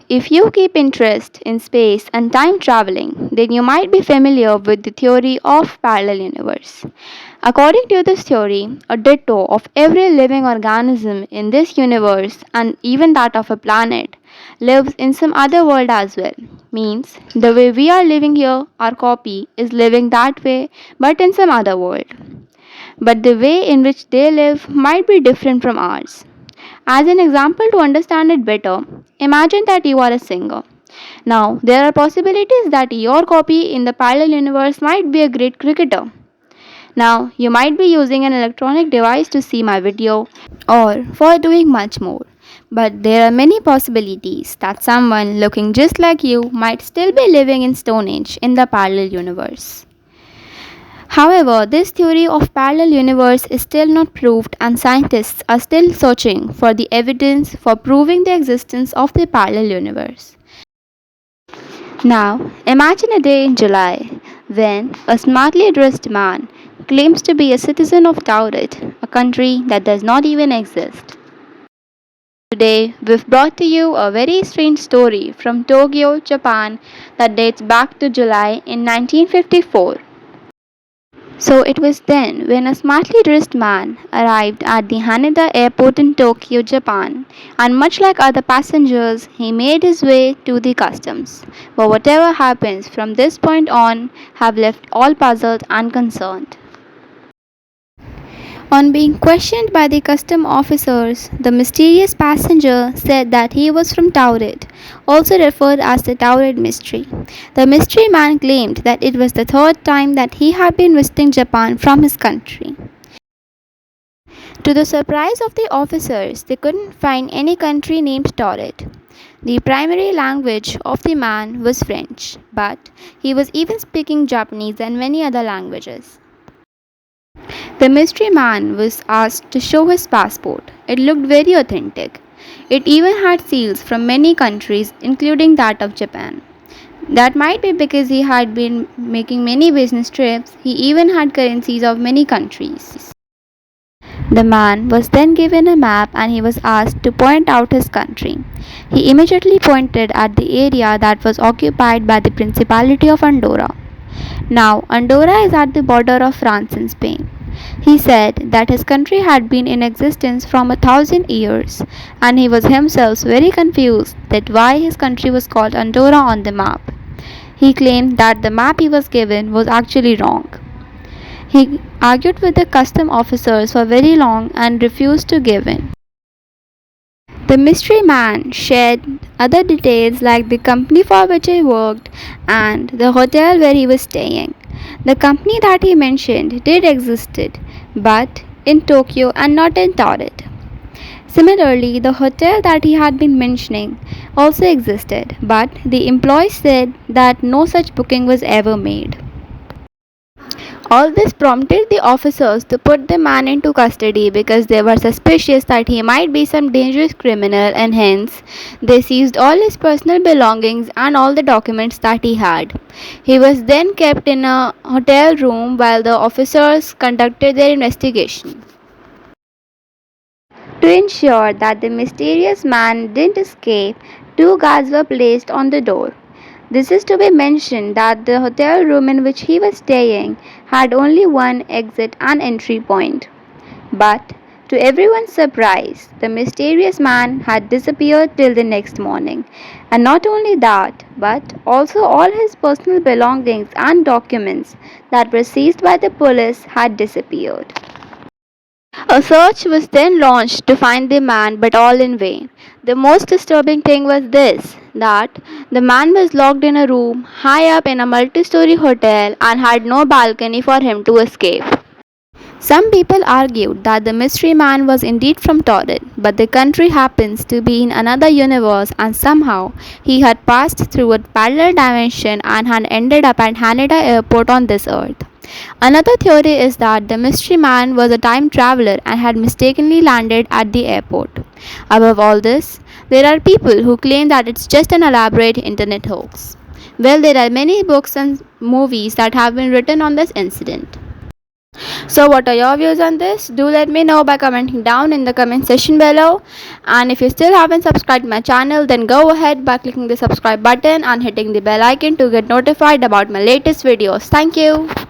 if you keep interest in space and time traveling, then you might be familiar with the theory of parallel universe. According to this theory, a ditto of every living organism in this universe and even that of a planet lives in some other world as well. Means the way we are living here, our copy is living that way but in some other world. But the way in which they live might be different from ours. As an example to understand it better, imagine that you are a singer. Now, there are possibilities that your copy in the parallel universe might be a great cricketer. Now, you might be using an electronic device to see my video or for doing much more. But there are many possibilities that someone looking just like you might still be living in Stone Age in the parallel universe. However, this theory of parallel universe is still not proved and scientists are still searching for the evidence for proving the existence of the parallel universe. Now, imagine a day in July when a smartly dressed man claims to be a citizen of Taured, a country that does not even exist. Today, we've brought to you a very strange story from Tokyo, Japan that dates back to July in 1954. So it was then when a smartly dressed man arrived at the Haneda Airport in Tokyo, Japan, and much like other passengers, he made his way to the customs. But whatever happens from this point on have left all puzzled and concerned. On being questioned by the custom officers, the mysterious passenger said that he was from Taured, also referred as the Taured mystery. The mystery man claimed that it was the third time that he had been visiting Japan from his country. To the surprise of the officers, they couldn't find any country named Taured. The primary language of the man was French, but he was even speaking Japanese and many other languages. The mystery man was asked to show his passport. It looked very authentic. It even had seals from many countries, including that of Japan. That might be because he had been making many business trips. He even had currencies of many countries. The man was then given a map and he was asked to point out his country. He immediately pointed at the area that was occupied by the Principality of Andorra. Now, Andorra is at the border of France and Spain. He said that his country had been in existence from 1,000 years, and he was himself very confused that why his country was called Andorra on the map. He claimed that the map he was given was actually wrong. He argued with the custom officers for very long and refused to give in. The mystery man shared other details like the company for which he worked and the hotel where he was staying. The company that he mentioned did existed, but in Tokyo and not in Taured. Similarly, the hotel that he had been mentioning also existed, but the employees said that no such booking was ever made. All this prompted the officers to put the man into custody because they were suspicious that he might be some dangerous criminal, and hence they seized all his personal belongings and all the documents that he had. He was then kept in a hotel room while the officers conducted their investigation. To ensure that the mysterious man didn't escape, two guards were placed on the door. This is to be mentioned that the hotel room in which he was staying had only one exit and entry point. But, to everyone's surprise, the mysterious man had disappeared till the next morning. And not only that, but also all his personal belongings and documents that were seized by the police had disappeared. A search was then launched to find the man, but all in vain. The most disturbing thing was this that the man was locked in a room high up in a multi story hotel and had no balcony for him to escape. Some people argued that the mystery man was indeed from Taured, but the country happens to be in another universe and somehow he had passed through a parallel dimension and had ended up at Haneda Airport on this earth. Another theory is that the mystery man was a time traveler and had mistakenly landed at the airport. Above all this, there are people who claim that it's just an elaborate internet hoax. Well, there are many books and movies that have been written on this incident. So what are your views on this? Do let me know by commenting down in the comment section below. And if you still haven't subscribed to my channel, then go ahead by clicking the subscribe button and hitting the bell icon to get notified about my latest videos. Thank you.